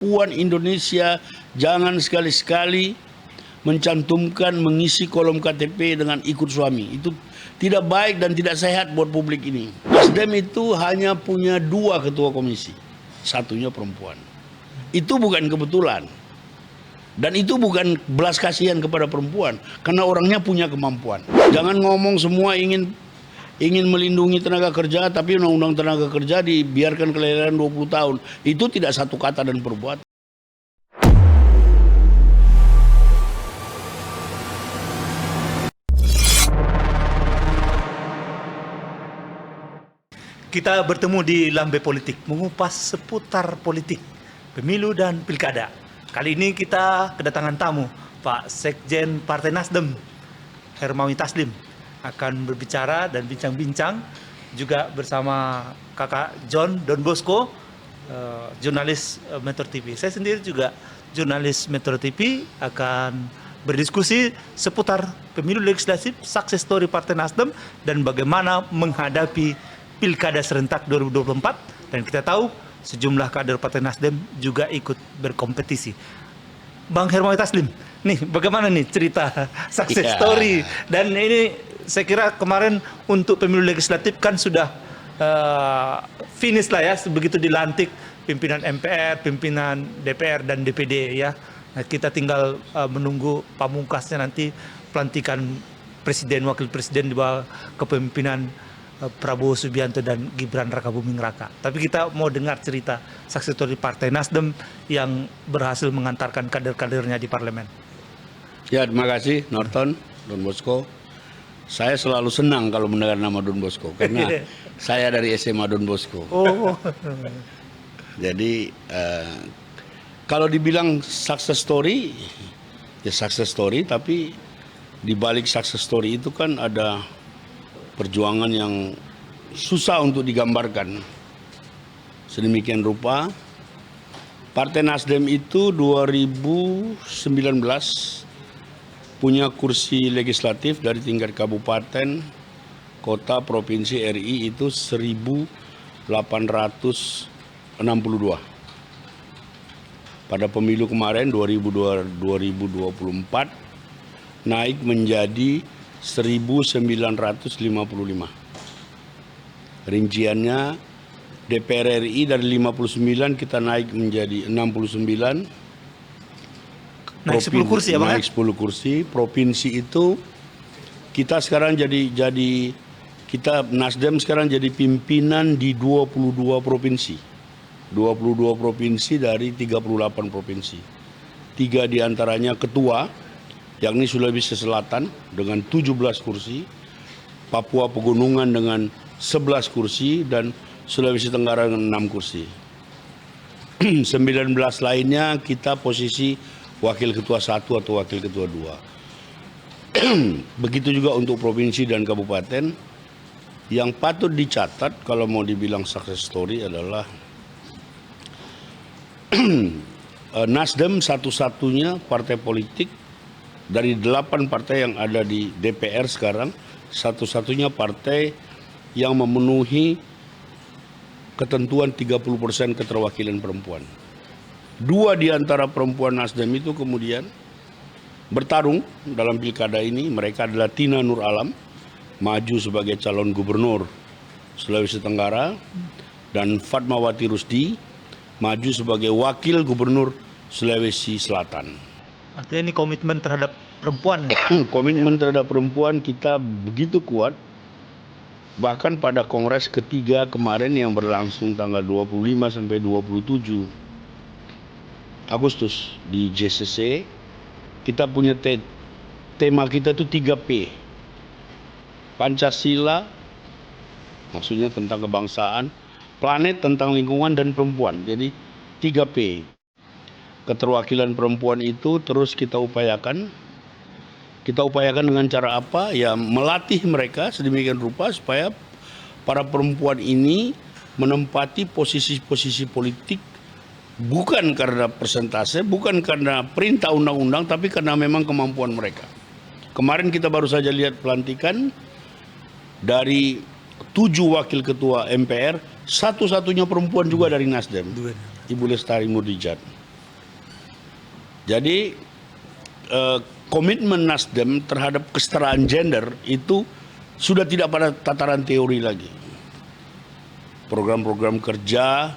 Puan Indonesia jangan sekali-sekali mencantumkan mengisi kolom KTP dengan ikut suami. Itu tidak baik dan tidak sehat buat publik ini. Nasdem itu hanya punya 2 ketua komisi, satunya perempuan. Itu bukan kebetulan. Dan itu bukan belas kasihan kepada perempuan, karena orangnya punya kemampuan. Jangan ngomong semua ingin melindungi tenaga kerja, tapi undang-undang tenaga kerja dibiarkan kelelahan 20 tahun. Itu tidak satu kata dan perbuatan. Kita bertemu di Lambe Politik, mengupas seputar politik, pemilu dan pilkada. Kali ini kita kedatangan tamu, Pak Sekjen Partai Nasdem, Hermawi Taslim, akan berbicara dan bincang-bincang juga bersama kakak John Don Bosco, jurnalis Metro TV. Saya sendiri juga jurnalis Metro TV, akan berdiskusi seputar pemilu legislatif, success story Partai Nasdem, dan bagaimana menghadapi Pilkada serentak 2024, dan kita tahu sejumlah kader Partai Nasdem juga ikut berkompetisi. Bang Hermawi Taslim, nih bagaimana nih cerita success story? Dan ini saya kira kemarin untuk pemilu legislatif kan sudah finish lah ya, begitu dilantik pimpinan MPR, pimpinan DPR dan DPD ya. Nah, kita tinggal menunggu pamungkasnya nanti pelantikan presiden, wakil presiden di bawah kepemimpinan Prabowo Subianto dan Gibran Rakabuming Raka. Tapi kita mau dengar cerita success story Partai Nasdem yang berhasil mengantarkan kader-kadernya di parlemen. Ya, terima kasih Norton, Don Bosco. Saya selalu senang kalau mendengar nama Don Bosco, karena saya dari SMA Don Bosco. Oh. Jadi kalau dibilang success story, ya success story, tapi di balik success story itu kan ada perjuangan yang susah untuk digambarkan. Sedemikian rupa, Partai Nasdem itu 2019 punya kursi legislatif dari tingkat kabupaten, kota, provinsi, RI itu 1.862. Pada pemilu kemarin 2024 naik menjadi 1.955. Rinciannya DPR RI dari 59 kita naik menjadi 69. Naik 10 kursi ya Bang? Naik 10 kursi. Provinsi itu kita sekarang kita Nasdem sekarang jadi pimpinan di 22 provinsi. 22 provinsi dari 38 provinsi. 3 diantaranya ketua, yakni Sulawesi Selatan dengan 17 kursi, Papua Pegunungan dengan 11 kursi, dan Sulawesi Tenggara dengan 6 kursi. 19 lainnya kita posisi wakil ketua 1 atau wakil ketua 2. Begitu juga untuk provinsi dan kabupaten. Yang patut dicatat kalau mau dibilang success story adalah Nasdem satu-satunya partai politik dari 8 partai yang ada di DPR sekarang, satu-satunya partai yang memenuhi ketentuan 30% keterwakilan perempuan. 2 di antara perempuan Nasdem itu kemudian bertarung dalam pilkada ini. Mereka adalah Tina Nur Alam, maju sebagai calon gubernur Sulawesi Tenggara, dan Fatmawati Rusdi, maju sebagai wakil gubernur Sulawesi Selatan. Artinya ini komitmen terhadap perempuan. Komitmen terhadap perempuan kita begitu kuat. Bahkan pada kongres ketiga kemarin yang berlangsung tanggal 25 sampai 27 Agustus di JCC, kita punya tema kita itu 3P. Pancasila, maksudnya tentang kebangsaan, planet tentang lingkungan, dan perempuan. Jadi 3P. Keterwakilan perempuan itu terus kita upayakan. Kita upayakan dengan cara apa? Ya melatih mereka sedemikian rupa supaya para perempuan ini menempati posisi-posisi politik bukan karena persentase, bukan karena perintah undang-undang, tapi karena memang kemampuan mereka. Kemarin kita baru saja lihat pelantikan dari 7 wakil ketua MPR, satu-satunya perempuan juga dari Nasdem, Ibu Lestari Murdijat. Jadi komitmen Nasdem terhadap kesetaraan gender itu sudah tidak pada tataran teori lagi. Program-program kerja,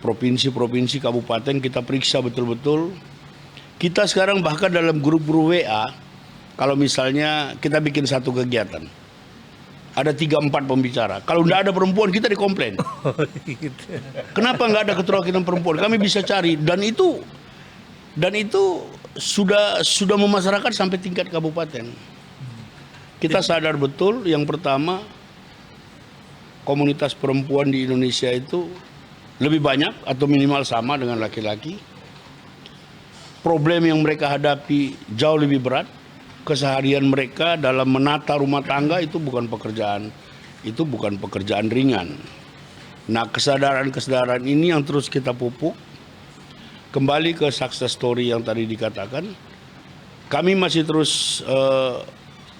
provinsi-provinsi, kabupaten kita periksa betul-betul. Kita sekarang bahkan dalam grup-grup WA, kalau misalnya kita bikin satu kegiatan, ada 3-4 pembicara. Kalau tidak ada perempuan, kita dikomplain. Kenapa nggak ada keterwakilan perempuan? Kami bisa cari, dan itu sudah memasyarakat sampai tingkat kabupaten. Kita sadar betul, yang pertama, komunitas perempuan di Indonesia itu lebih banyak atau minimal sama dengan laki-laki. Problem yang mereka hadapi jauh lebih berat. Keseharian mereka dalam menata rumah tangga itu bukan pekerjaan ringan. Nah, kesadaran ini yang terus kita pupuk. Kembali ke success story yang tadi dikatakan, kami masih terus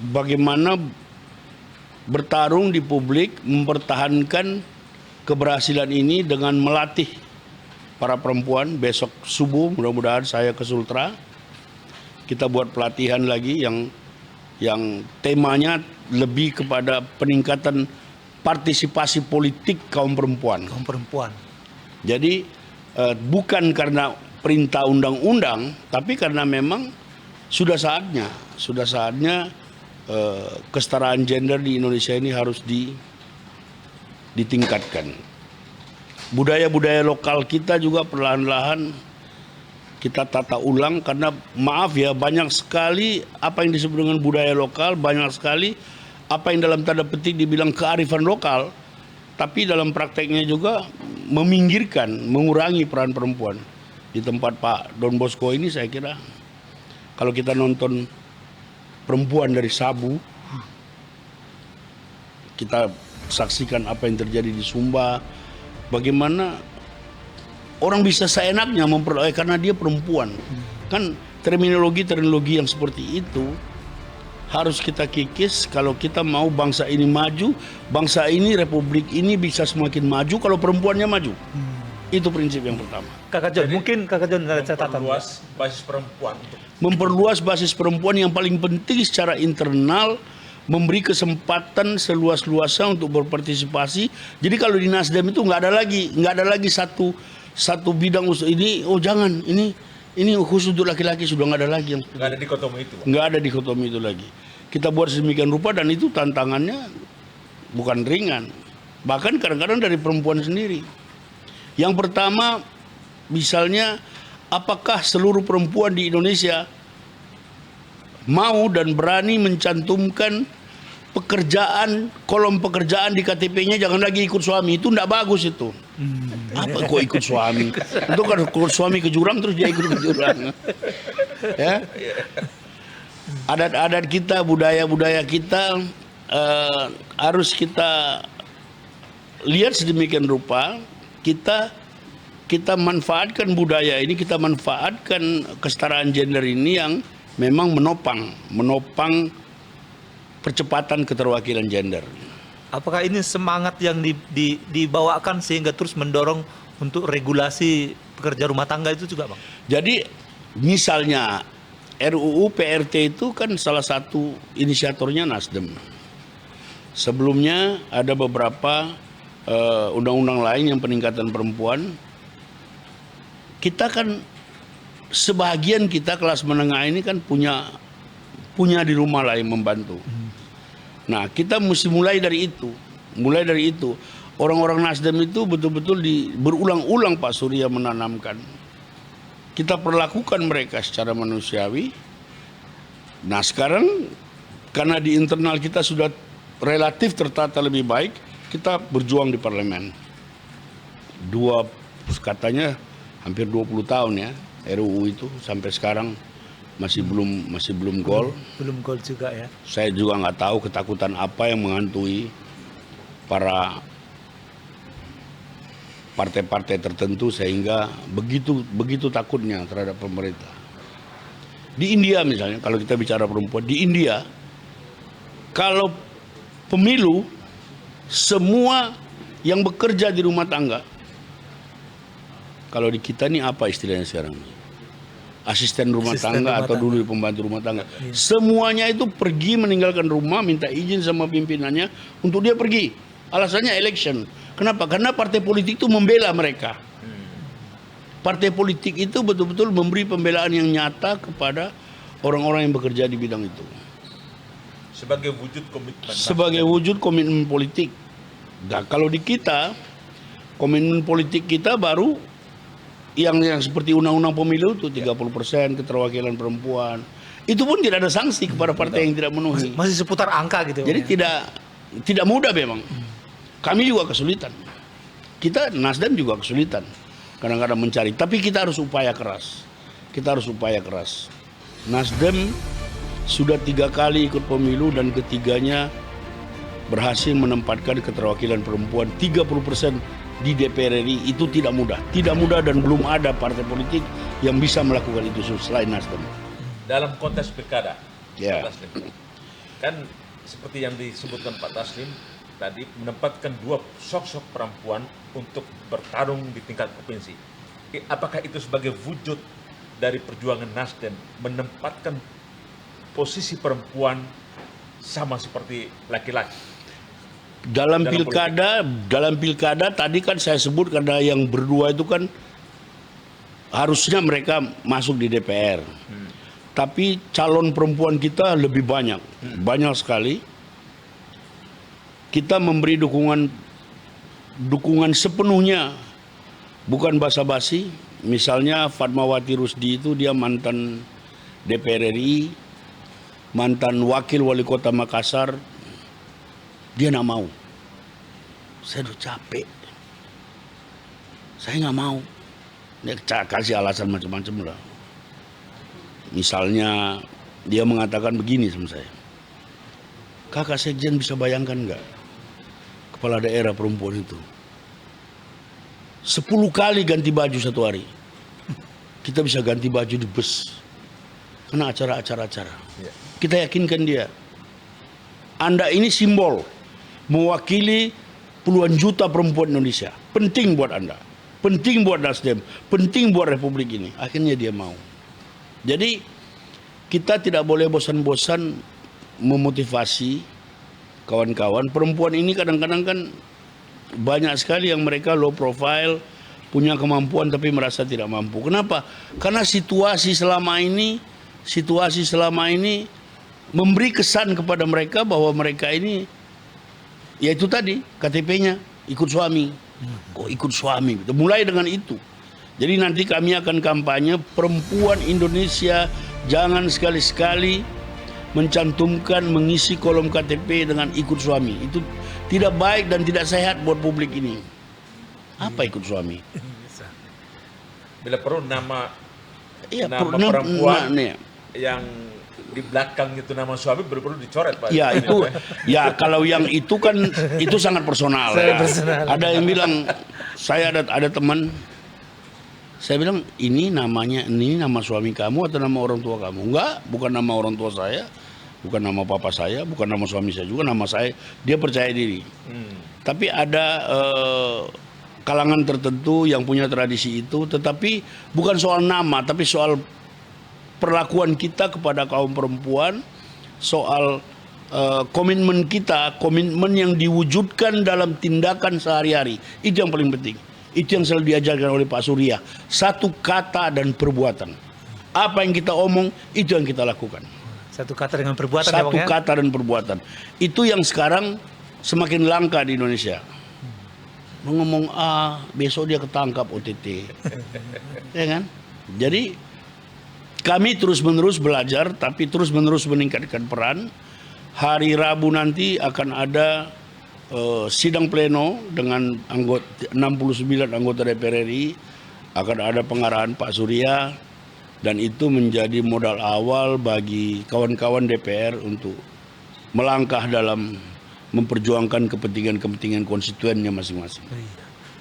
bagaimana bertarung di publik, mempertahankan keberhasilan ini dengan melatih para perempuan. Besok subuh mudah-mudahan saya ke Sultra. Kita buat pelatihan lagi yang temanya lebih kepada peningkatan partisipasi politik kaum perempuan. Kaum perempuan. Jadi bukan karena perintah undang-undang, tapi karena memang sudah saatnya kesetaraan gender di Indonesia ini harus ditingkatkan. Budaya-budaya lokal kita juga perlahan-lahan kita tata ulang, karena maaf ya, banyak sekali apa yang disebut dengan budaya lokal, banyak sekali apa yang dalam tanda petik dibilang kearifan lokal, tapi dalam prakteknya juga meminggirkan, mengurangi peran perempuan. Di tempat Pak Don Bosco ini saya kira kalau kita nonton perempuan dari Sabu, kita saksikan apa yang terjadi di Sumba, bagaimana orang bisa seenaknya memperoleh karena dia perempuan. Kan terminologi yang seperti itu harus kita kikis kalau kita mau bangsa ini maju, bangsa ini, republik ini bisa semakin maju kalau perempuannya maju. Itu prinsip yang pertama. Kakak John, mungkin Kakak John ada catatan. Memperluas basis perempuan. Memperluas basis perempuan, yang paling penting secara internal, memberi kesempatan seluas-luasnya untuk berpartisipasi. Jadi kalau di Nasdem itu nggak ada lagi satu bidang usul ini, oh jangan, ini khusus untuk laki-laki, sudah nggak ada lagi yang Nggak ada dikotomi itu, Pak. nggak ada dikotomi itu lagi. Kita buat sedemikian rupa, dan itu tantangannya bukan ringan, bahkan kadang-kadang dari perempuan sendiri. Yang pertama, misalnya, apakah seluruh perempuan di Indonesia mau dan berani mencantumkan kolom pekerjaan di KTP-nya jangan lagi ikut suami? Itu enggak bagus itu. Apa kok ikut suami? Itu kan ikut suami ke jurang terus dia ikut ke jurang. Ya. Adat-adat kita, budaya-budaya kita harus kita lihat sedemikian rupa. Kita manfaatkan budaya ini, kita manfaatkan kesetaraan gender ini yang memang menopang percepatan keterwakilan gender. Apakah ini semangat yang dibawakan sehingga terus mendorong untuk regulasi pekerja rumah tangga itu juga, Bang? Jadi misalnya RUU PRT itu kan salah satu inisiatornya Nasdem. Sebelumnya ada beberapa undang-undang lain yang peningkatan perempuan. Kita kan sebahagian kita kelas menengah ini kan punya di rumah lah yang membantu. Nah, kita mesti mulai dari itu. Orang-orang Nasdem itu betul-betul berulang-ulang Pak Surya menanamkan. Kita perlakukan mereka secara manusiawi. Nah, sekarang karena di internal kita sudah relatif tertata lebih baik, kita berjuang di parlemen. Katanya hampir 20 tahun ya RUU itu, sampai sekarang masih belum gol. Belum gol juga ya. Saya juga nggak tahu ketakutan apa yang menghantui para partai-partai tertentu sehingga begitu takutnya terhadap pemerintah. Di India misalnya, kalau kita bicara perempuan, di India kalau pemilu, semua yang bekerja di rumah tangga, kalau di kita ini apa istilahnya sekarang? asisten rumah Asisten tangga rumah atau tangga. dulu pembantu rumah tangga. Semuanya itu pergi meninggalkan rumah, minta izin sama pimpinannya untuk dia pergi. Alasannya election. Kenapa? Karena partai politik itu membela mereka. Partai politik itu betul-betul memberi pembelaan yang nyata kepada orang-orang yang bekerja di bidang itu. Sebagai wujud komitmen. Sebagai wujud komitmen politik. Nah, kalau di kita, komitmen politik kita baru yang seperti undang-undang pemilu itu 30% keterwakilan perempuan. Itu pun tidak ada sanksi kepada partai yang tidak memenuhi. Masih seputar angka gitu. Jadi tidak mudah memang. Kami juga kesulitan. Kita Nasdem juga kesulitan. Kadang-kadang mencari. Tapi kita harus upaya keras. Kita harus upaya keras. Nasdem sudah 3 kali ikut pemilu dan ketiganya berhasil menempatkan keterwakilan perempuan 30% di DPR RI. Itu tidak mudah. Tidak mudah dan belum ada partai politik yang bisa melakukan itu selain Nasdem. Dalam konteks pilkada, Ya. Pak Taslim, kan seperti yang disebutkan Pak Taslim tadi, menempatkan 2 sosok perempuan untuk bertarung di tingkat provinsi. Apakah itu sebagai wujud dari perjuangan Nasdem menempatkan posisi perempuan sama seperti laki-laki? Dalam pilkada tadi kan saya sebut karena yang berdua itu kan harusnya mereka masuk di DPR. Tapi calon perempuan kita lebih banyak, banyak sekali. Kita memberi dukungan sepenuhnya, bukan basa-basi. Misalnya Fatmawati Rusdi itu dia mantan DPR RI, mantan wakil wali kota Makassar. Dia nggak mau. Saya udah capek. Saya nggak mau. Dia kasih alasan macam-macam lah. Misalnya dia mengatakan begini sama saya. Kakak Sekjen bisa bayangkan nggak? Kepala daerah perempuan itu 10 kali ganti baju satu hari. Kita bisa ganti baju di bus karena acara-acara. Kita yakinkan dia, Anda ini simbol mewakili puluhan juta perempuan Indonesia. Penting buat Anda, penting buat Nasdem, penting buat Republik ini. Akhirnya dia mau. Jadi kita tidak boleh bosan-bosan memotivasi kawan-kawan. Perempuan ini kadang-kadang kan banyak sekali yang mereka low profile, punya kemampuan tapi merasa tidak mampu. Kenapa? Karena situasi selama ini memberi kesan kepada mereka bahwa mereka ini, yaitu tadi KTP-nya ikut suami. Kok ikut suami? Mulai dengan itu. Jadi nanti kami akan kampanye perempuan Indonesia jangan sekali-sekali mencantumkan mengisi kolom KTP dengan ikut suami. Itu tidak baik dan tidak sehat buat publik ini. Apa ikut suami? Bila perlu nama perempuan yang di belakang itu nama suami perlu dicoret, Pak. Ya itu, ya kalau yang itu kan itu sangat personal. Ya. Ada yang bilang, saya ada teman, saya bilang ini nama suami kamu atau nama orang tua kamu? Enggak, bukan nama orang tua saya. Bukan nama papa saya, bukan nama suami saya juga, nama saya. Dia percaya diri. Tapi ada kalangan tertentu yang punya tradisi itu, tetapi bukan soal nama, tapi soal perlakuan kita kepada kaum perempuan, soal komitmen kita, komitmen yang diwujudkan dalam tindakan sehari-hari. Itu yang paling penting. Itu yang selalu diajarkan oleh Pak Surya. Satu kata dan perbuatan. Apa yang kita omong, itu yang kita lakukan. Satu kata dengan perbuatan. Satu ya, Bang, kata dan perbuatan. Itu yang sekarang semakin langka di Indonesia. Ngomong A, besok dia ketangkap OTT. Ya kan? Jadi kami terus-menerus belajar, tapi terus-menerus meningkatkan peran. Hari Rabu nanti akan ada sidang pleno dengan 69 anggota DPR RI. Akan ada pengarahan Pak Surya. Dan itu menjadi modal awal bagi kawan-kawan DPR untuk melangkah dalam memperjuangkan kepentingan-kepentingan konstituennya masing-masing.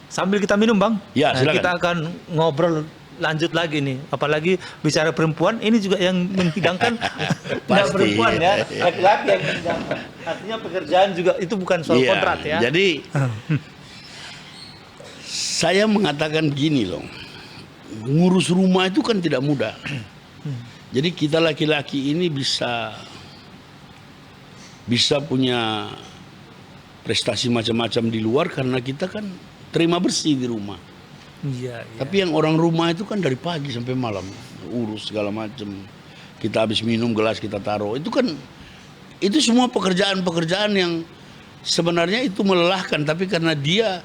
Sambil kita minum, Bang. Ya, silakan. Kita akan ngobrol lanjut lagi nih. Apalagi bicara perempuan, ini juga yang menghidangkan tidak perempuan ya. Laki-laki yang menghidangkan. Artinya pekerjaan juga itu bukan soal kontrak ya. Jadi saya mengatakan gini loh. Ngurus rumah itu kan tidak mudah. Jadi kita laki-laki ini bisa punya prestasi macam-macam di luar karena kita kan terima bersih di rumah. Iya, iya. Tapi yang orang rumah itu kan dari pagi sampai malam urus segala macam. Kita habis minum gelas kita taruh. Itu semua pekerjaan-pekerjaan yang sebenarnya itu melelahkan, tapi karena dia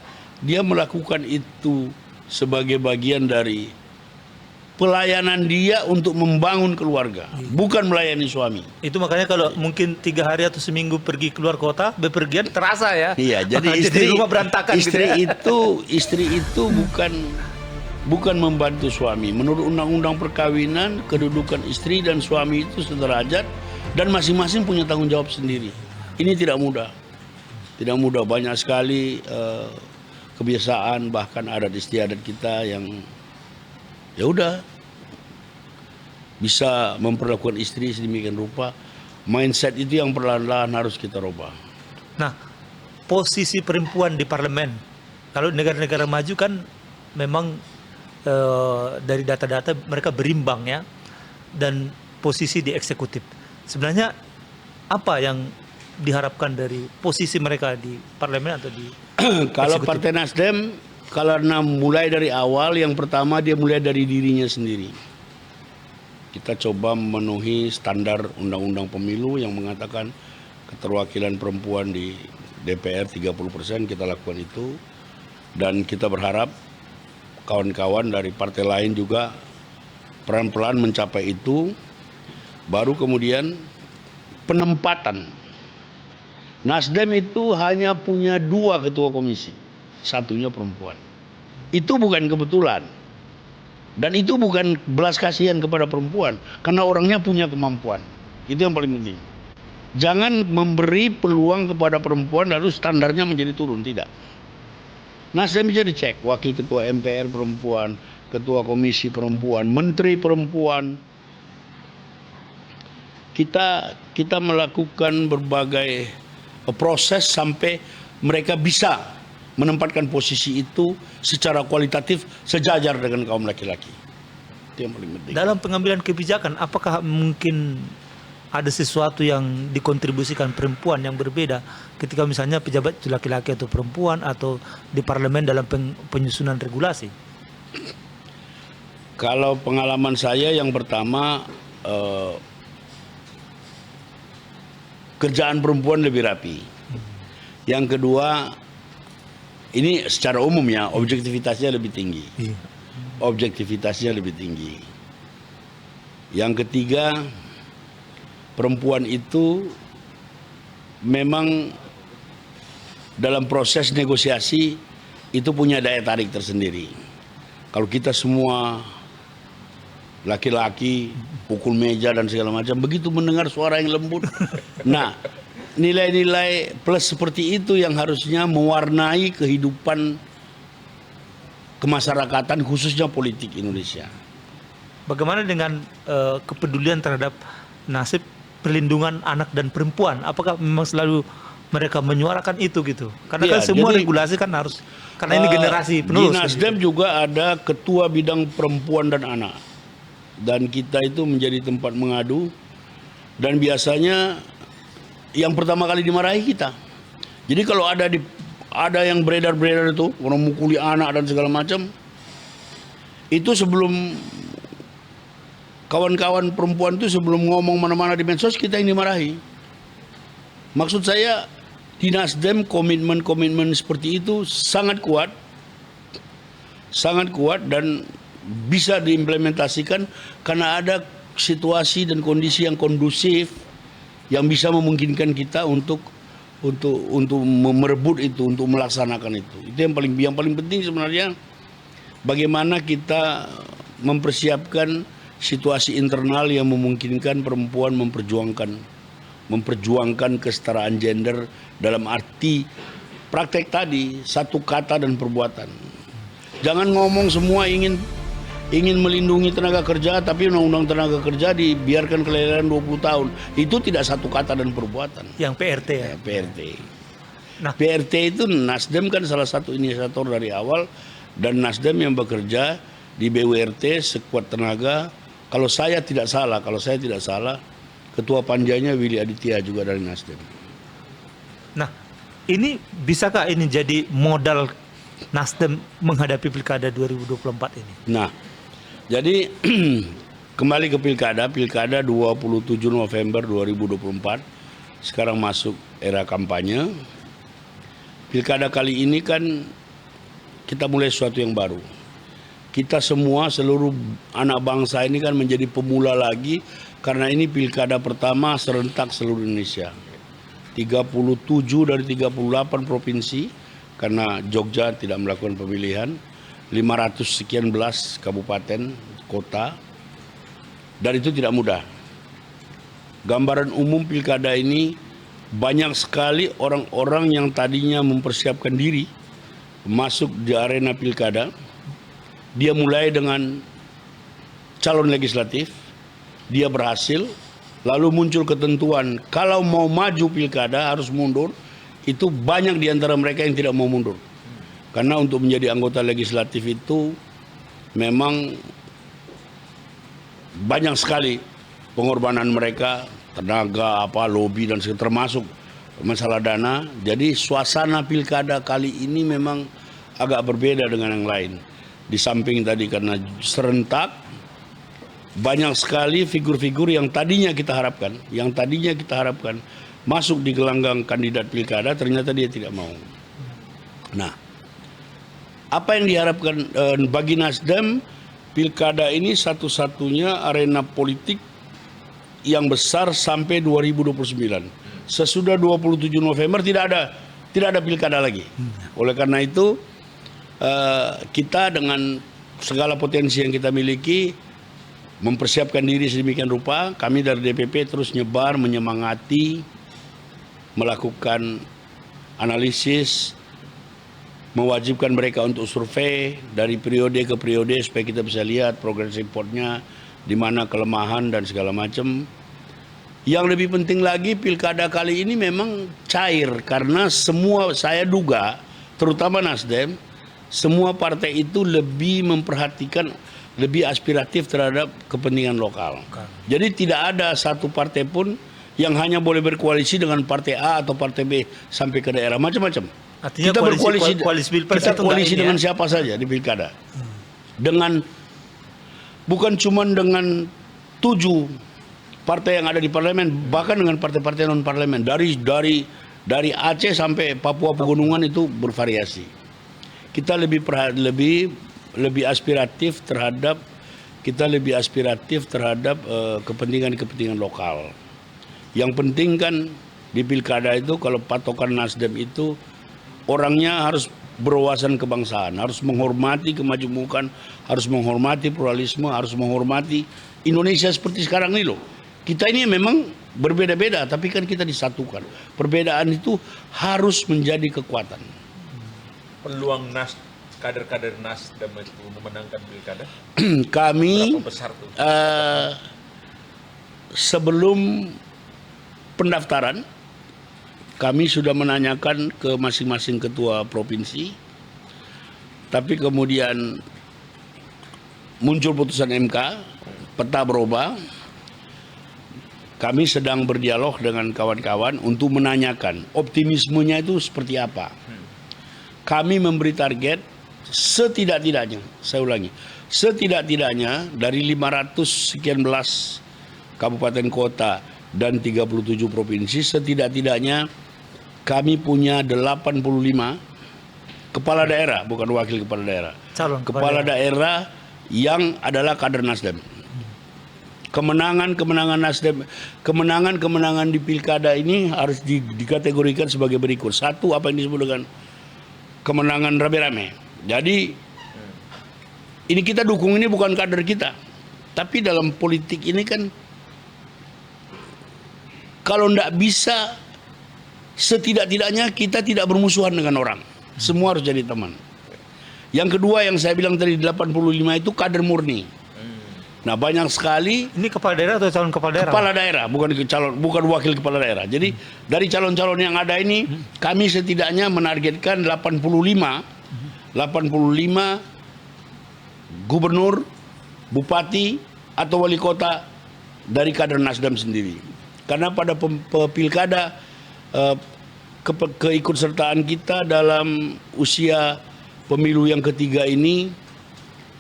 melakukan itu sebagai bagian dari pelayanan dia untuk membangun keluarga, bukan melayani suami. Itu makanya kalau mungkin 3 hari atau seminggu pergi keluar kota, bepergian terasa ya. Iya, jadi rumah berantakan istri gitu ya. itu bukan membantu suami. Menurut undang-undang perkawinan, kedudukan istri dan suami itu sederajat dan masing-masing punya tanggung jawab sendiri. Ini tidak mudah. Tidak mudah, banyak sekali kebiasaan bahkan adat istiadat kita yang ya udah bisa memperlakukan istri sedemikian rupa. Mindset itu yang perlahan-lahan harus kita rubah. Nah, posisi perempuan di parlemen, kalau negara-negara maju kan memang dari data-data mereka berimbang ya, dan posisi di eksekutif. Sebenarnya apa yang diharapkan dari posisi mereka di parlemen atau di Kalau eksekutif? Partai Nasdem, karena mulai dari awal, yang pertama dia mulai dari dirinya sendiri. Kita coba memenuhi standar undang-undang pemilu yang mengatakan keterwakilan perempuan di DPR 30%, kita lakukan itu. Dan kita berharap kawan-kawan dari partai lain juga pelan-pelan mencapai itu. Baru kemudian penempatan. Nasdem itu hanya punya 2 ketua komisi, satunya perempuan. Itu bukan kebetulan. Dan itu bukan belas kasihan kepada perempuan, karena orangnya punya kemampuan. Itu yang paling penting. Jangan memberi peluang kepada perempuan lalu standarnya menjadi turun, tidak. Nasdem bisa dicek, wakil ketua MPR perempuan, ketua komisi perempuan, menteri perempuan. Kita melakukan berbagai proses sampai mereka bisa menempatkan posisi itu secara kualitatif sejajar dengan kaum laki-laki. Itu yang paling penting. Dalam pengambilan kebijakan, apakah mungkin ada sesuatu yang dikontribusikan perempuan yang berbeda ketika misalnya pejabat itu laki-laki atau perempuan, atau di parlemen dalam penyusunan regulasi? Kalau pengalaman saya yang pertama, kerjaan perempuan lebih rapi. Yang kedua, ini secara umum ya, objektivitasnya lebih tinggi. Objektivitasnya lebih tinggi. Yang ketiga, perempuan itu memang dalam proses negosiasi itu punya daya tarik tersendiri. Kalau kita semua laki-laki pukul meja dan segala macam, begitu mendengar suara yang lembut. Nah, nilai-nilai plus seperti itu yang harusnya mewarnai kehidupan kemasyarakatan, khususnya politik Indonesia. Bagaimana dengan kepedulian terhadap nasib perlindungan anak dan perempuan? Apakah memang selalu mereka menyuarakan itu gitu? Karena kan semua regulasi kan harus, karena ini generasi penerus. Di Nasdem juga ada ketua bidang perempuan dan anak. Dan kita itu menjadi tempat mengadu. Dan biasanya yang pertama kali dimarahi kita. Jadi kalau ada yang beredar-beredar itu, orang mukuli anak dan segala macam, itu sebelum kawan-kawan perempuan itu sebelum ngomong mana-mana di medsos, kita yang dimarahi. Maksud saya, di Nasdem komitmen-komitmen seperti itu sangat kuat dan bisa diimplementasikan karena ada situasi dan kondisi yang kondusif yang bisa memungkinkan kita untuk merebut itu, untuk melaksanakan itu. Itu yang paling penting sebenarnya, bagaimana kita mempersiapkan situasi internal yang memungkinkan perempuan memperjuangkan kesetaraan gender dalam arti praktek tadi, satu kata dan perbuatan. Jangan ngomong semua ingin melindungi tenaga kerja, tapi undang-undang tenaga kerja dibiarkan kelelahan 20 tahun. Itu tidak satu kata dan perbuatan. Yang PRT ya? PRT. Nah, PRT itu Nasdem kan salah satu inisiator dari awal, dan Nasdem yang bekerja di BURT sekuat tenaga kalau saya tidak salah, ketua panjanya Willy Aditya juga dari Nasdem. Nah, ini bisakah ini jadi modal Nasdem menghadapi Pilkada 2024 ini? Nah, jadi kembali ke pilkada 27 November 2024, sekarang masuk era kampanye. Pilkada kali ini kan kita mulai sesuatu yang baru. Kita semua, seluruh anak bangsa ini kan menjadi pemula lagi, karena ini pilkada pertama serentak seluruh Indonesia. 37 dari 38 provinsi, karena Jogja tidak melakukan pemilihan, 500 sekian belas kabupaten, kota, dan itu tidak mudah. Gambaran umum pilkada ini, banyak sekali orang-orang yang tadinya mempersiapkan diri masuk di arena pilkada. Dia mulai dengan calon legislatif, dia berhasil, lalu muncul ketentuan kalau mau maju pilkada harus mundur. Itu banyak di antara mereka yang tidak mau mundur. Karena untuk menjadi anggota legislatif itu memang banyak sekali pengorbanan mereka, tenaga, lobby dan termasuk masalah dana. Jadi suasana pilkada kali ini memang agak berbeda dengan yang lain. Di samping tadi karena serentak, banyak sekali figur-figur yang tadinya kita harapkan masuk di gelanggang kandidat pilkada, ternyata dia tidak mau. Nah, apa yang diharapkan bagi Nasdem, pilkada ini satu-satunya arena politik yang besar sampai 2029. Sesudah 27 November tidak ada pilkada lagi. Oleh karena itu, kita dengan segala potensi yang kita miliki, mempersiapkan diri sedemikian rupa. Kami dari DPP terus nyebar, menyemangati, melakukan analisis, mewajibkan mereka untuk survei dari periode ke periode supaya kita bisa lihat progress reportnya, di mana kelemahan dan segala macam. Yang lebih penting lagi, pilkada kali ini memang cair karena semua, saya duga, terutama Nasdem, semua partai itu lebih memperhatikan, lebih aspiratif terhadap kepentingan lokal. Jadi tidak ada satu partai pun yang hanya boleh berkoalisi dengan partai A atau partai B sampai ke daerah, macam-macam. Artinya Kita koalisi ini dengan ya? siapa saja di pilkada. Dengan bukan cuma dengan 7 partai yang ada di parlemen, bahkan dengan partai-partai non parlemen dari Aceh sampai Papua Pegunungan itu bervariasi. Kita lebih aspiratif terhadap kepentingan lokal. Yang penting kan di pilkada itu, kalau patokan Nasdem itu orangnya harus berwawasan kebangsaan, harus menghormati kemajemukan, harus menghormati pluralisme, harus menghormati Indonesia seperti sekarang ini loh. Kita ini memang berbeda-beda, tapi kan kita disatukan. Perbedaan itu harus menjadi kekuatan. Peluang kader-kader Nasdem itu memenangkan pilkada? Kami berapa besar tuh? Sebelum pendaftaran, kami sudah menanyakan ke masing-masing ketua provinsi, tapi kemudian muncul putusan MK, peta berubah. Kami sedang berdialog dengan kawan-kawan untuk menanyakan optimismenya itu seperti apa. Kami memberi target setidak-tidaknya, saya ulangi, setidak-tidaknya dari 500 sekian belas kabupaten kota dan 37 provinsi, setidak-tidaknya kami punya 85 kepala daerah, bukan wakil kepala daerah. Calon kepala daerah yang adalah kader Nasdem. Kemenangan Nasdem, kemenangan di pilkada ini harus dikategorikan sebagai berikut. Satu, apa yang disebut dengan kemenangan rame-rame. Jadi ini kita dukung, ini bukan kader kita. Tapi dalam politik ini kan, kalau tidak bisa, setidak-tidaknya kita tidak bermusuhan dengan orang. Semua harus jadi teman. Yang kedua yang saya bilang tadi 85 itu kader murni. Nah, banyak sekali. Ini kepala daerah atau calon kepala daerah? Kepala daerah, bukan wakil kepala daerah. Jadi dari calon-calon yang ada ini, kami setidaknya menargetkan 85 gubernur, bupati, atau wali kota dari kader Nasdem sendiri. Karena pada pilkada keikutsertaan kita dalam usia pemilu yang ketiga ini,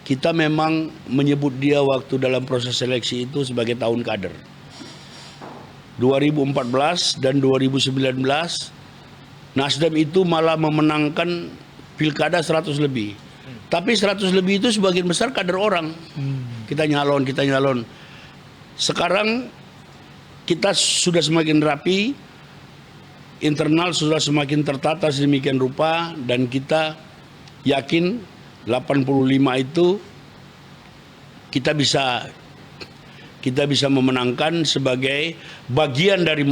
kita memang menyebut dia waktu dalam proses seleksi itu sebagai tahun kader. 2014 dan 2019 Nasdem itu malah memenangkan pilkada 100 lebih. Tapi 100 lebih itu sebagian besar kader orang. Kita nyalon. Sekarang kita sudah semakin rapi, internal sudah semakin tertata sedemikian rupa, dan kita yakin 85 itu kita bisa memenangkan sebagai bagian dari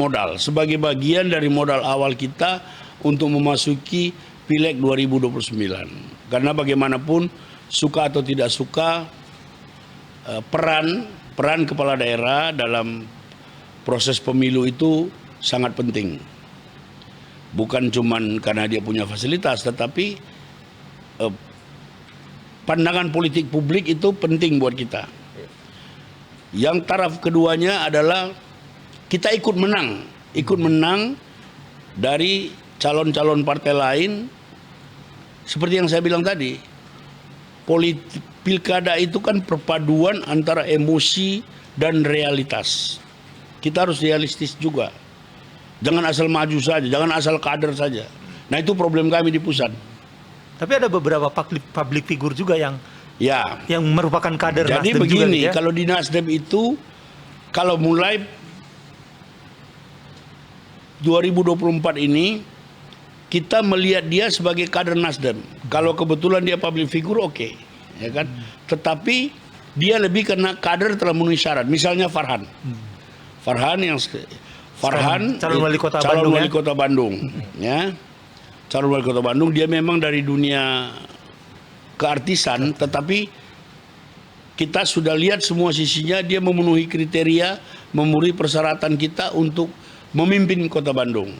modal awal kita untuk memasuki Pileg 2029. Karena bagaimanapun suka atau tidak suka, peran kepala daerah dalam proses pemilu itu sangat penting. Bukan cuman karena dia punya fasilitas, tetapi pandangan politik publik itu penting buat kita. Yang taraf keduanya adalah kita ikut menang dari calon-calon partai lain. Seperti yang saya bilang tadi, pilkada itu kan perpaduan antara emosi dan realitas. Kita harus realistis juga. Jangan asal maju saja, jangan asal kader saja. Nah, itu problem kami di pusat. Tapi ada beberapa public figure juga yang merupakan kader Jadi Nasdem begini, juga, ya? kalau di Nasdem itu, kalau mulai 2024 ini, kita melihat dia sebagai kader Nasdem. Kalau kebetulan dia public figure, oke, ya kan? Tetapi dia lebih kena kader telah memenuhi syarat. Misalnya Farhan, calon wali kota Bandung, ya. Calon wali kota Bandung, dia memang dari dunia keartisan, tetapi kita sudah lihat semua sisinya, dia memenuhi kriteria, memenuhi persyaratan kita untuk memimpin kota Bandung.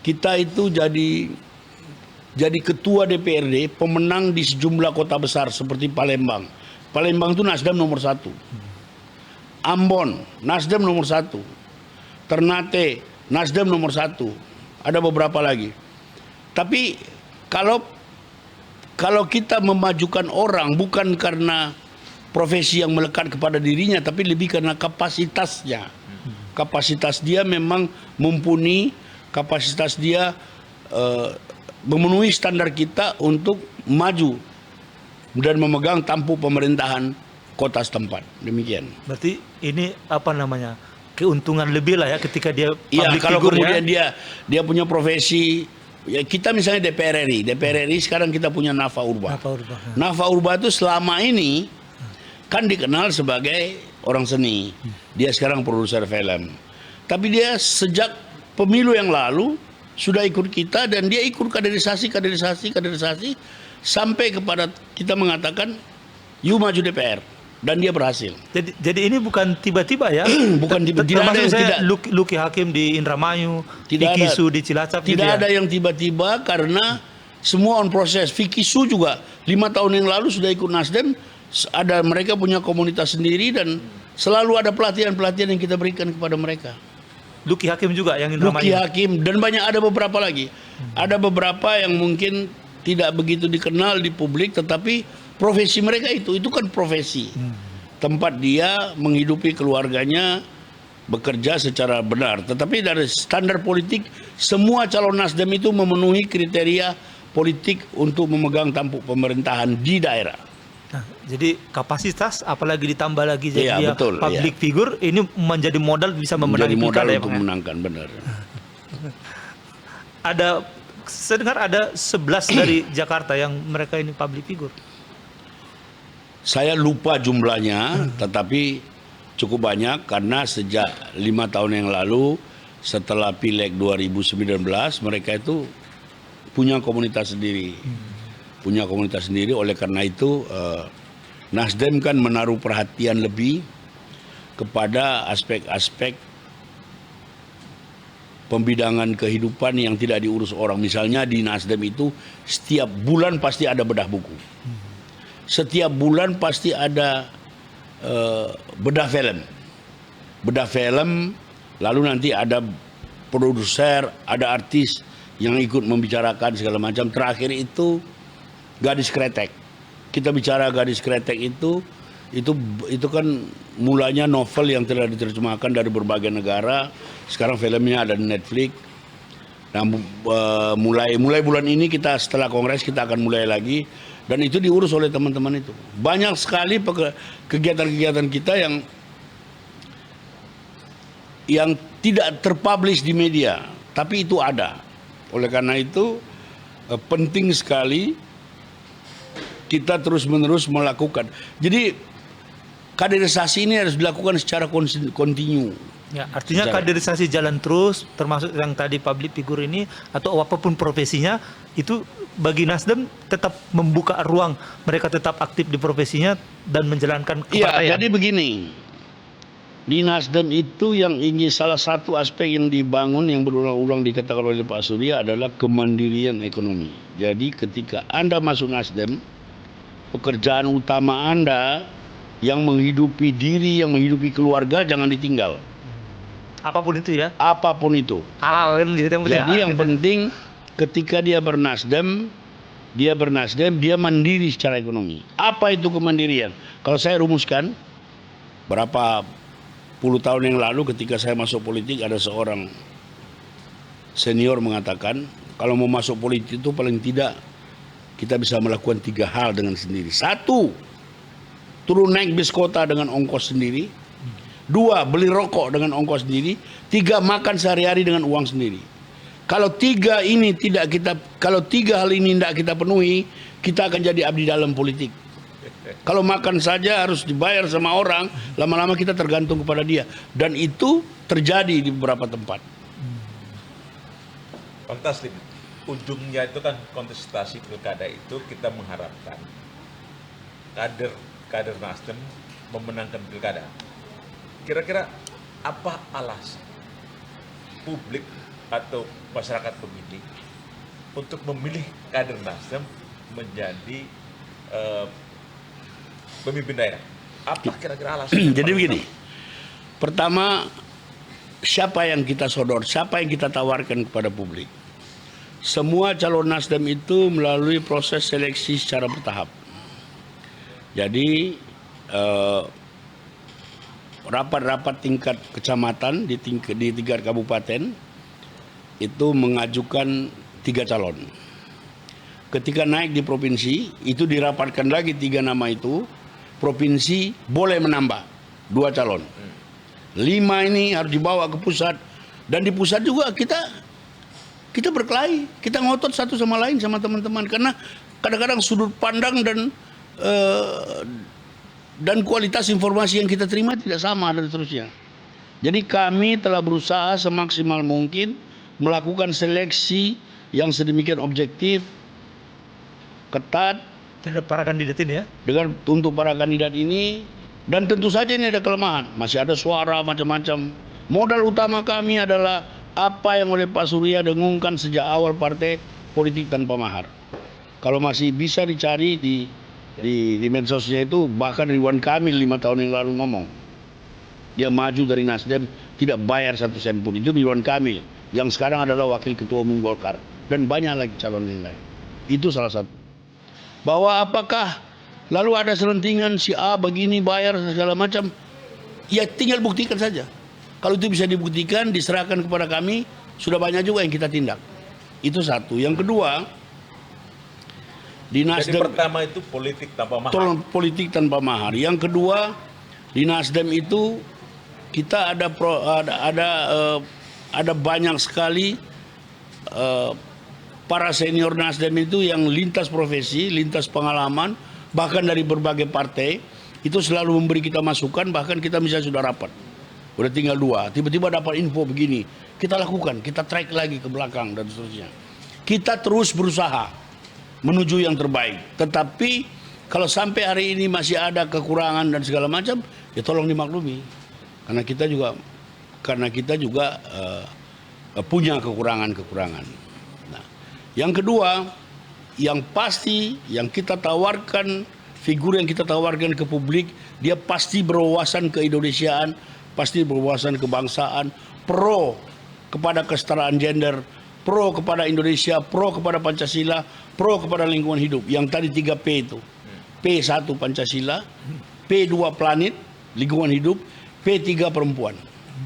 Kita itu jadi ketua DPRD pemenang di sejumlah kota besar seperti Palembang. Palembang itu Nasdem nomor 1. Ambon, Nasdem nomor 1. Ternate, Nasdem nomor 1. Ada beberapa lagi. Tapi kalau kita memajukan orang bukan karena profesi yang melekat kepada dirinya, tapi lebih karena kapasitasnya. Kapasitas dia memang mumpuni, kapasitas dia memenuhi standar kita untuk maju dan memegang tampuk pemerintahan kota setempat. Demikian. Berarti ini keuntungan lebih lah ya ketika dia Iya, public kalau figure, kemudian ya? dia punya profesi, ya kita misalnya DPR RI sekarang kita punya Nafa Urba. Nafa Urba itu selama ini kan dikenal sebagai orang seni. Dia sekarang produser film. Tapi dia sejak pemilu yang lalu sudah ikut kita, dan dia ikut kaderisasi sampai kepada kita mengatakan, "You maju DPR." Dan dia berhasil. Jadi ini bukan tiba-tiba ya? Bukan tiba-tiba. Termasuk saya Luki Hakim di Indramayu, Vicky Su di Cilacap. Tidak ada yang tiba-tiba, karena semua on proses. Vicky Su juga 5 tahun yang lalu sudah ikut Nasdem. Mereka punya komunitas sendiri, dan selalu ada pelatihan-pelatihan yang kita berikan kepada mereka. Luki Hakim juga yang Indramayu. Luki Hakim, dan ada beberapa lagi. Ada beberapa yang mungkin tidak begitu dikenal di publik, tetapi profesi mereka itu kan profesi. Tempat dia menghidupi keluarganya, bekerja secara benar. Tetapi dari standar politik, semua calon Nasdem itu memenuhi kriteria politik untuk memegang tampuk pemerintahan di daerah. Nah, jadi kapasitas, apalagi ditambah lagi jadi dia betul, public figure, ini menjadi modal bisa memenangi pilkada ya, untuk memenangkan, benar. Saya dengar ada 11 dari Jakarta yang mereka ini public figure. Saya lupa jumlahnya, tetapi cukup banyak, karena sejak 5 tahun yang lalu setelah Pileg 2019 mereka itu punya komunitas sendiri. Oleh karena itu Nasdem kan menaruh perhatian lebih kepada aspek-aspek pembidangan kehidupan yang tidak diurus orang. Misalnya di Nasdem itu setiap bulan pasti ada bedah buku. Setiap bulan pasti ada bedah film, lalu nanti ada produser, ada artis yang ikut membicarakan segala macam. Terakhir itu Gadis Kretek. Kita bicara Gadis Kretek itu kan mulanya novel yang telah diterjemahkan dari berbagai negara. Sekarang filmnya ada di Netflix. Nah, mulai bulan ini kita setelah kongres kita akan mulai lagi, dan itu diurus oleh teman-teman itu. Banyak sekali kegiatan-kegiatan kita yang tidak terpublish di media, tapi itu ada. Oleh karena itu penting sekali kita terus-menerus melakukan. Jadi kaderisasi ini harus dilakukan secara kontinu. Ya, artinya kaderisasi jalan terus, termasuk yang tadi public figure ini atau apapun profesinya, itu bagi Nasdem tetap membuka ruang mereka tetap aktif di profesinya dan menjalankan kepartaian. Iya, jadi begini. Di Nasdem itu yang ingin salah satu aspek yang dibangun yang berulang-ulang dikatakan oleh Pak Surya adalah kemandirian ekonomi. Jadi ketika Anda masuk Nasdem, pekerjaan utama Anda yang menghidupi diri, yang menghidupi keluarga jangan ditinggal. Apapun itu ya. Apapun itu. Halal gitu. Jadi yang penting ketika dia bernasdem, dia mandiri secara ekonomi. Apa itu kemandirian? Kalau saya rumuskan, berapa puluh tahun yang lalu ketika saya masuk politik, ada seorang senior mengatakan, kalau mau masuk politik itu paling tidak kita bisa melakukan 3 hal dengan sendiri. 1, turun naik bis kota dengan ongkos sendiri. 2, beli rokok dengan ongkos sendiri. 3, makan sehari-hari dengan uang sendiri. Kalau 3 hal ini tidak kita penuhi, kita akan jadi abdi dalam politik. Kalau makan saja harus dibayar sama orang, lama-lama kita tergantung kepada dia. Dan itu terjadi di beberapa tempat. Fantastis. Ujungnya itu kan kontestasi pilkada itu kita mengharapkan kader Nasdem memenangkan pilkada. Kira-kira apa alasan publik atau masyarakat pemilih untuk memilih kader Nasdem menjadi pemimpin daerah? Apa kira-kira alasan? Jadi begini, pertama, siapa yang kita sodor, siapa yang kita tawarkan kepada publik? Semua calon Nasdem itu melalui proses seleksi secara bertahap. Jadi rapat-rapat tingkat kecamatan di tingkat kabupaten itu mengajukan 3 calon. Ketika naik di provinsi, itu dirapatkan lagi 3 nama itu. Provinsi boleh menambah 2 calon. 5 ini harus dibawa ke pusat. Dan di pusat juga kita berkelahi. Kita ngotot satu sama lain sama teman-teman. Karena kadang-kadang sudut pandang dan kualitas informasi yang kita terima tidak sama dan seterusnya. Jadi kami telah berusaha semaksimal mungkin melakukan seleksi yang sedemikian objektif, ketat, Terhadap para kandidat ini ya. dengan untuk para kandidat ini. Dan tentu saja ini ada kelemahan, masih ada suara macam-macam. Modal utama kami adalah apa yang oleh Pak Surya dengungkan sejak awal partai politik tanpa mahar. Kalau masih bisa dicari di medsosnya itu, bahkan Ridwan Kamil 5 tahun yang lalu ngomong, dia maju dari Nasdem tidak bayar 1 sen pun. Itu Ridwan Kamil yang sekarang adalah wakil ketua umum Golkar, dan banyak lagi calon yang lain. Itu salah satu. Bahwa apakah lalu ada selentingan si A begini bayar segala macam, ya tinggal buktikan saja. Kalau itu bisa dibuktikan, diserahkan kepada kami, sudah banyak juga yang kita tindak. Itu satu. Yang kedua, di Nasdem, jadi pertama itu politik tanpa mahar. Politik tanpa mahar. Yang kedua, di Nasdem itu kita ada banyak sekali para senior Nasdem itu yang lintas profesi, lintas pengalaman, bahkan dari berbagai partai, itu selalu memberi kita masukan. Bahkan kita misalnya sudah rapat, udah tinggal 2, tiba-tiba dapat info begini, kita lakukan, kita track lagi ke belakang dan seterusnya. Kita terus berusaha menuju yang terbaik. Tetapi kalau sampai hari ini masih ada kekurangan dan segala macam, ya tolong dimaklumi. Karena kita juga punya kekurangan-kekurangan. Yang kedua, yang pasti yang kita tawarkan, figur yang kita tawarkan ke publik dia pasti berwawasan keindonesiaan, pasti berwawasan kebangsaan, pro kepada kesetaraan gender, pro kepada Indonesia, pro kepada Pancasila, pro kepada lingkungan hidup. Yang tadi 3P itu. P1 Pancasila, P2 planet, lingkungan hidup, P3 perempuan.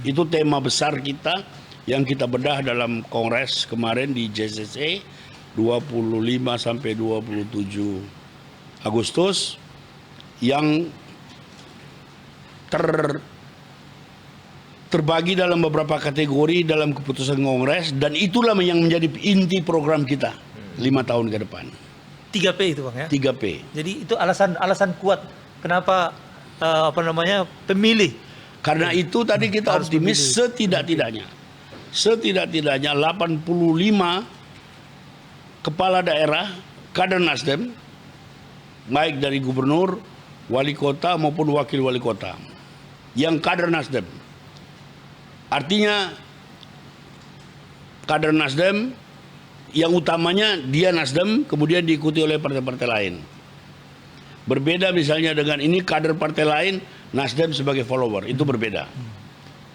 Itu tema besar kita yang kita bedah dalam kongres kemarin di JCC 25 sampai 27 Agustus yang terbagi dalam beberapa kategori dalam keputusan kongres, dan itulah yang menjadi inti program kita 5 tahun ke depan. 3P itu Bang ya. 3P. Jadi itu alasan kuat kenapa pemilih. Karena itu tadi kita Harus optimis memilih. setidak-tidaknya 85 kepala daerah kader Nasdem, baik dari gubernur, wali kota maupun wakil wali kota, yang kader Nasdem. Artinya kader Nasdem yang utamanya dia Nasdem, kemudian diikuti oleh partai-partai lain. Berbeda misalnya dengan ini kader partai lain, Nasdem sebagai follower, itu berbeda.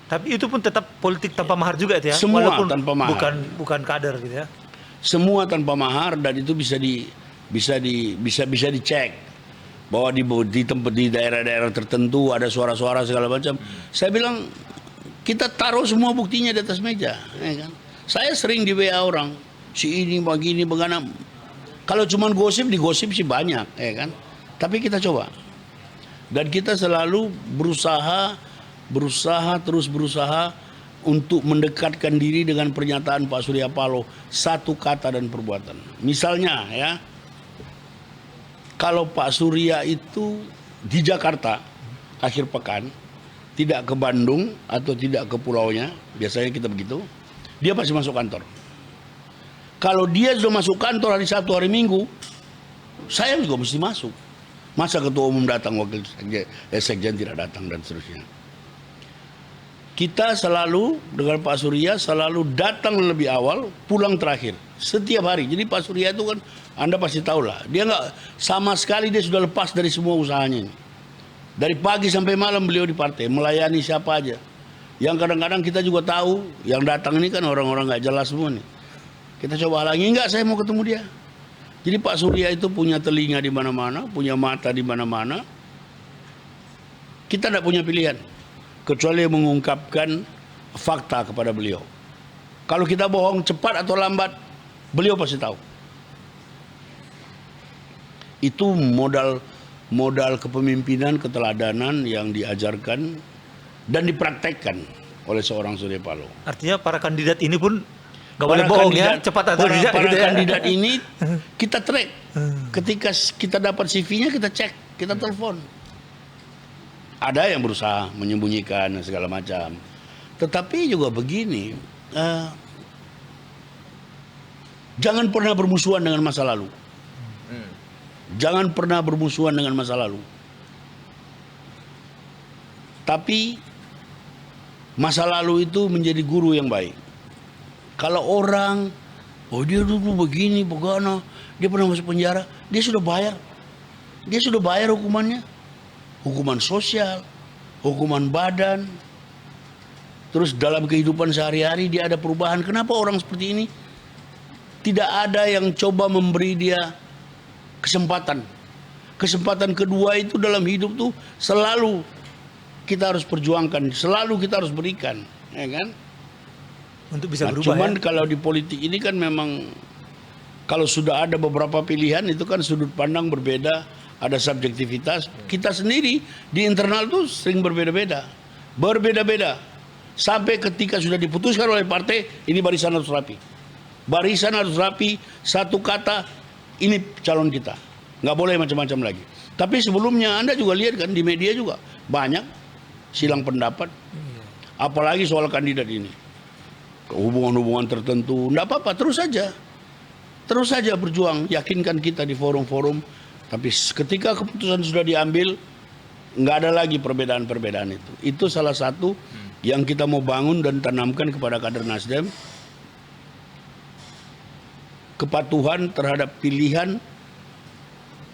Tapi itu pun tetap politik tanpa mahar juga itu ya. Semua walaupun tanpa mahar. Bukan kader gitu ya. Semua tanpa mahar, dan itu bisa dicek bahwa di tempat di daerah-daerah tertentu ada suara-suara segala macam. Saya bilang kita taruh semua buktinya di atas meja, ya kan? Saya sering di WA orang, si ini begini bagaimana. Kalau cuma digosip sih banyak, ya kan? Tapi kita coba. Dan kita selalu berusaha untuk mendekatkan diri dengan pernyataan Pak Surya Paloh, satu kata dan perbuatan. Misalnya ya, kalau Pak Surya itu di Jakarta akhir pekan, tidak ke Bandung atau tidak ke pulaunya, biasanya kita begitu, dia pasti masuk kantor. Kalau dia sudah masuk kantor hari Sabtu, hari Minggu, saya juga mesti masuk. Masa ketua umum datang, wakil sekjen tidak datang, dan seterusnya. Kita selalu dengan Pak Surya selalu datang lebih awal, pulang terakhir setiap hari. Jadi Pak Surya itu kan Anda pasti tahu lah, dia nggak sama sekali, dia sudah lepas dari semua usahanya ini. Dari pagi sampai malam beliau di partai melayani siapa aja. Yang kadang-kadang kita juga tahu yang datang ini kan orang-orang nggak jelas semua nih. Kita coba halangi, enggak, saya mau ketemu dia. Jadi Pak Surya itu punya telinga di mana-mana, punya mata di mana-mana. Kita tidak punya pilihan kecuali mengungkapkan fakta kepada beliau. Kalau kita bohong cepat atau lambat, beliau pasti tahu. Itu modal kepemimpinan, keteladanan yang diajarkan dan dipraktekkan oleh seorang Surya Paloh. Artinya para kandidat ini pun nggak boleh bohong ya, cepat atau tidak. Para gitu ya. kandidat ini kita track. Ketika kita dapat CV-nya, kita cek, kita telepon. Ada yang berusaha menyembunyikan segala macam. Tetapi juga begini, jangan pernah bermusuhan dengan masa lalu. Jangan pernah bermusuhan dengan masa lalu. Tapi masa lalu itu menjadi guru yang baik. Kalau orang, oh dia dulu begini, bagaimana, dia pernah masuk penjara, dia sudah bayar. Dia sudah bayar hukumannya. Hukuman sosial, hukuman badan. Terus dalam kehidupan sehari-hari dia ada perubahan. Kenapa orang seperti ini tidak ada yang coba memberi dia kesempatan? Kesempatan kedua itu dalam hidup tuh selalu kita harus perjuangkan, selalu kita harus berikan, ya kan? Untuk bisa berubah. Cuman ya? kalau di politik ini kan memang kalau sudah ada beberapa pilihan itu kan sudut pandang berbeda, ada subjektivitas. Kita sendiri di internal tuh sering berbeda-beda. Sampai ketika sudah diputuskan oleh partai, ini barisan harus rapi. Barisan harus rapi, satu kata, ini calon kita. Nggak boleh macam-macam lagi. Tapi sebelumnya Anda juga lihat kan di media juga banyak silang pendapat. Apalagi soal kandidat ini. Hubungan-hubungan tertentu, nggak apa-apa, terus saja. Terus saja berjuang, yakinkan kita di forum-forum. Tapi ketika keputusan sudah diambil, nggak ada lagi perbedaan-perbedaan itu. Itu salah satu yang kita mau bangun dan tanamkan kepada kader Nasdem. Kepatuhan terhadap pilihan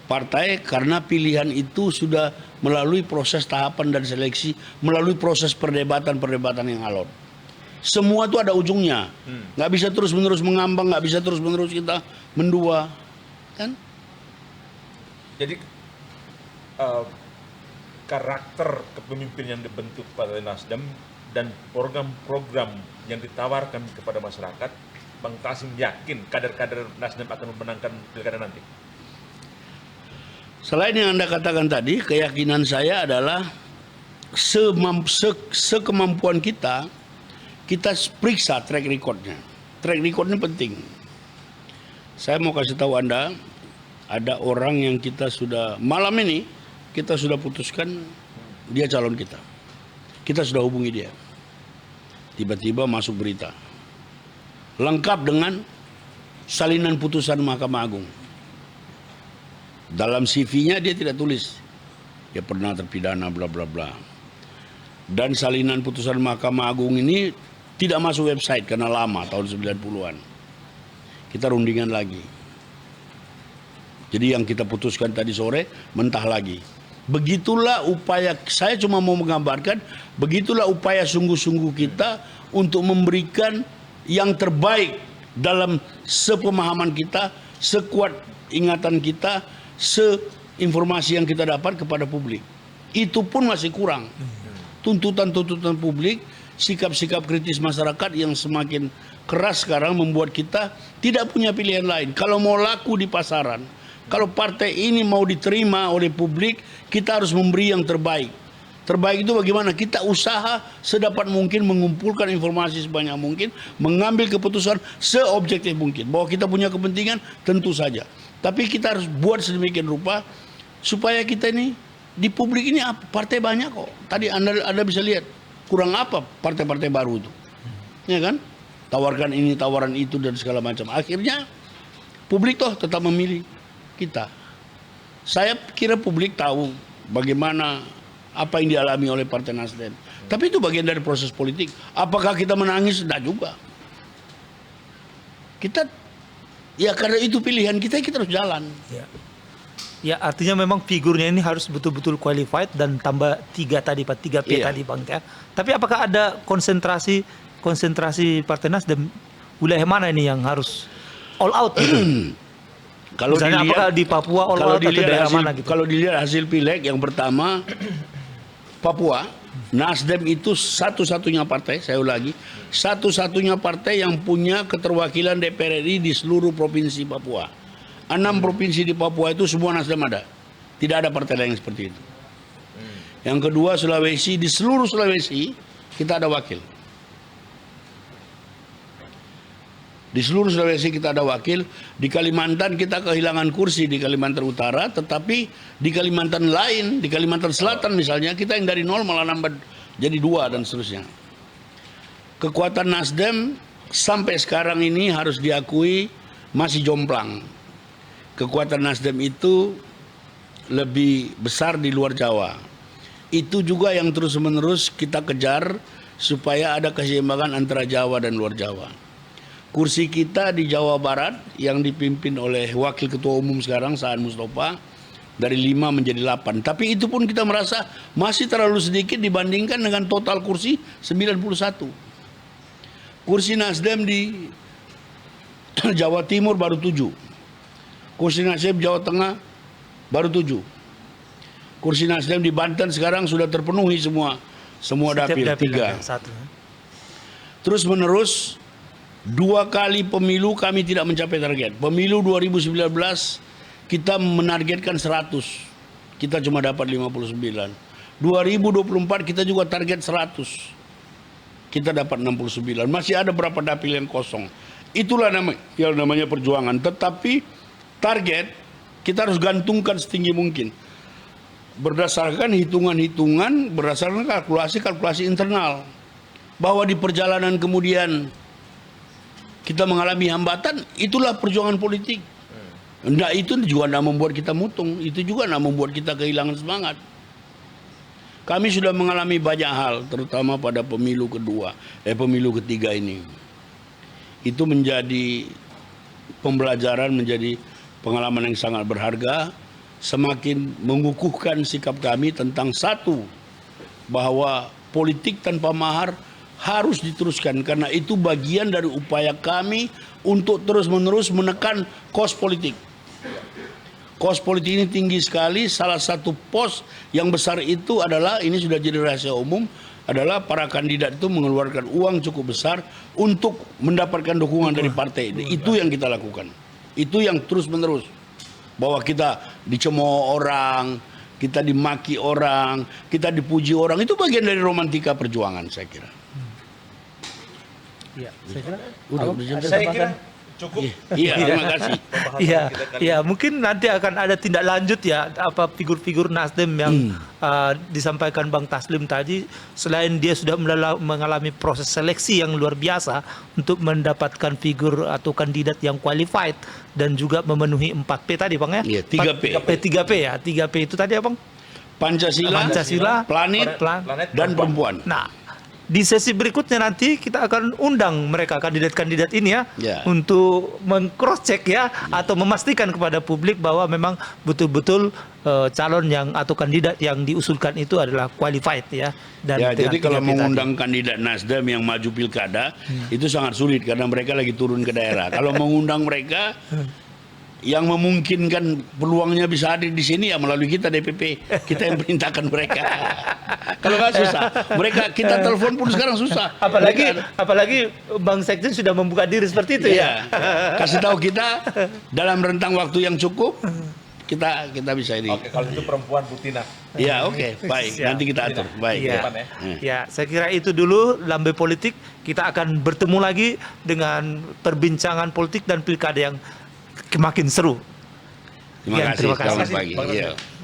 partai karena pilihan itu sudah melalui proses tahapan dan seleksi, melalui proses perdebatan-perdebatan yang alot. Semua itu ada ujungnya. Nggak bisa terus-menerus mengambang, nggak bisa terus-menerus kita mendua. Kan? Jadi karakter kepemimpinan yang dibentuk Partai Nasdem dan program-program yang ditawarkan kepada masyarakat, Bang Taslim yakin kader-kader Nasdem akan memenangkan pilkada nanti? Selain yang Anda katakan tadi, keyakinan saya adalah sekemampuan kita periksa track recordnya. Track recordnya penting. Saya mau kasih tahu Anda, ada orang yang kita sudah, malam ini, kita sudah putuskan dia calon kita. Kita sudah hubungi dia. Tiba-tiba masuk berita. Lengkap dengan salinan putusan Mahkamah Agung. Dalam CV-nya dia tidak tulis dia pernah terpidana bla bla bla. Dan salinan putusan Mahkamah Agung ini tidak masuk website karena lama, tahun 90-an. Kita rundingan lagi. Jadi yang kita putuskan tadi sore mentah lagi. Begitulah upaya, saya cuma mau menggambarkan, begitulah upaya sungguh-sungguh kita untuk memberikan yang terbaik dalam sepemahaman kita, sekuat ingatan kita, seinformasi yang kita dapat kepada publik. Itu pun masih kurang. Tuntutan-tuntutan publik, sikap-sikap kritis masyarakat yang semakin keras sekarang membuat kita tidak punya pilihan lain. Kalau mau laku di pasaran, kalau partai ini mau diterima oleh publik, kita harus memberi yang terbaik. Terbaik itu bagaimana? Kita usaha sedapat mungkin mengumpulkan informasi sebanyak mungkin, mengambil keputusan seobjektif mungkin. Bahwa kita punya kepentingan, tentu saja. Tapi kita harus buat sedemikian rupa supaya kita ini di publik ini partai banyak kok. Tadi Anda bisa lihat kurang apa partai-partai baru itu, ya kan? Tawarkan ini, tawaran itu dan segala macam. Akhirnya publik toh tetap memilih kita. Saya kira publik tahu bagaimana apa yang dialami oleh Partai Nasdem. Tapi itu bagian dari proses politik. Apakah kita menangis? Tidak juga. Kita, ya karena itu pilihan kita harus jalan. Ya artinya memang figurnya ini harus betul-betul qualified dan tambah 3 tadi Pak, 3P tadi Bang ya. Tapi apakah ada konsentrasi Partai Nasdem wilayah mana ini yang harus all out gitu? Kalau misalnya dilihat, apakah di Papua all out atau daerah mana gitu? Kalau dilihat hasil pileg yang pertama Papua, Nasdem itu satu-satunya partai, saya ulangi, satu-satunya partai yang punya keterwakilan DPR RI di seluruh provinsi Papua. 6 provinsi di Papua itu semua Nasdem ada. Tidak ada partai lain seperti itu. Yang kedua Sulawesi, di seluruh Sulawesi kita ada wakil. Di seluruh Sulawesi kita ada wakil. Di Kalimantan kita kehilangan kursi di Kalimantan Utara, tetapi di Kalimantan lain, di Kalimantan Selatan misalnya, kita yang dari 0 malah nambah jadi 2 dan seterusnya. Kekuatan Nasdem sampai sekarang ini harus diakui masih jomplang. Kekuatan Nasdem itu lebih besar di luar Jawa. Itu juga yang terus-menerus kita kejar supaya ada keseimbangan antara Jawa dan luar Jawa. Kursi kita di Jawa Barat yang dipimpin oleh Wakil Ketua Umum sekarang, Saan Mustafa, dari 5 menjadi 8. Tapi itu pun kita merasa masih terlalu sedikit dibandingkan dengan total kursi 91. Kursi Nasdem di Jawa Timur baru 7. Kursi Nasdem Jawa Tengah baru 7. Kursi Nasdem di Banten sekarang sudah terpenuhi semua dapil 3. Terus menerus 2 kali pemilu kami tidak mencapai target. Pemilu 2019 kita menargetkan 100. Kita cuma dapat 59. 2024 kita juga target 100. Kita dapat 69. Masih ada berapa dapil yang kosong. Itulah yang namanya perjuangan. Tetapi target kita harus gantungkan setinggi mungkin. Berdasarkan hitungan-hitungan, berdasarkan kalkulasi-kalkulasi internal. Bahwa di perjalanan kemudian kita mengalami hambatan, itulah perjuangan politik. Nah, itu juga tidak membuat kita mutung, itu juga tidak membuat kita kehilangan semangat. Kami sudah mengalami banyak hal, terutama pada pemilu ketiga ini. Itu menjadi pembelajaran, menjadi pengalaman yang sangat berharga. semakin mengukuhkan sikap kami tentang satu, bahwa politik tanpa mahar harus diteruskan karena itu bagian dari upaya kami untuk terus-menerus menekan kos politik. Kos politik ini tinggi sekali. Salah satu pos yang besar itu adalah, ini sudah jadi rahasia umum, adalah para kandidat itu mengeluarkan uang cukup besar untuk mendapatkan dukungan dari partai. Itu yang kita lakukan. Itu yang terus-menerus. Bahwa kita dicemooh orang, kita dimaki orang, kita dipuji orang, itu bagian dari romantika perjuangan, saya kira. Iya, saya kira. Saya kira cukup. Iya, terima kasih. Iya, iya, mungkin nanti akan ada tindak lanjut ya, apa figur-figur Nasdem yang disampaikan Bang Taslim tadi. Selain dia sudah mengalami proses seleksi yang luar biasa untuk mendapatkan figur atau kandidat yang qualified dan juga memenuhi 4P tadi Bang ya. Iya, 3P. 3P ya. 3P itu tadi apa Bang? Pancasila, planet, dan perempuan. Nah, di sesi berikutnya nanti kita akan undang mereka kandidat-kandidat ini Ya. untuk meng-cross check atau memastikan kepada publik bahwa memang betul-betul calon yang atau kandidat yang diusulkan itu adalah qualified ya. Dan Ya, dengan jadi kalau 3P mengundang kandidat Nasdem yang maju pilkada itu sangat sulit karena mereka lagi turun ke daerah. Kalau mengundang mereka yang memungkinkan peluangnya bisa hadir di sini ya melalui kita DPP. Kita yang perintahkan mereka. Kalau nggak susah. Mereka kita telepon pun sekarang susah. apalagi Bang Sekjen sudah membuka diri seperti itu ya. Kasih tahu kita dalam rentang waktu yang cukup kita bisa ini. Oke, kalau itu perempuan Butina. Ya, oke, baik. Siap. Nanti kita atur. Baik. Iya. Depan ya. Ya, saya kira itu dulu Lambe Politik. Kita akan bertemu lagi dengan perbincangan politik dan pilkada yang makin seru. Terima kasih. Terima kasih. Selamat pagi. Bang Iya. Nasdem.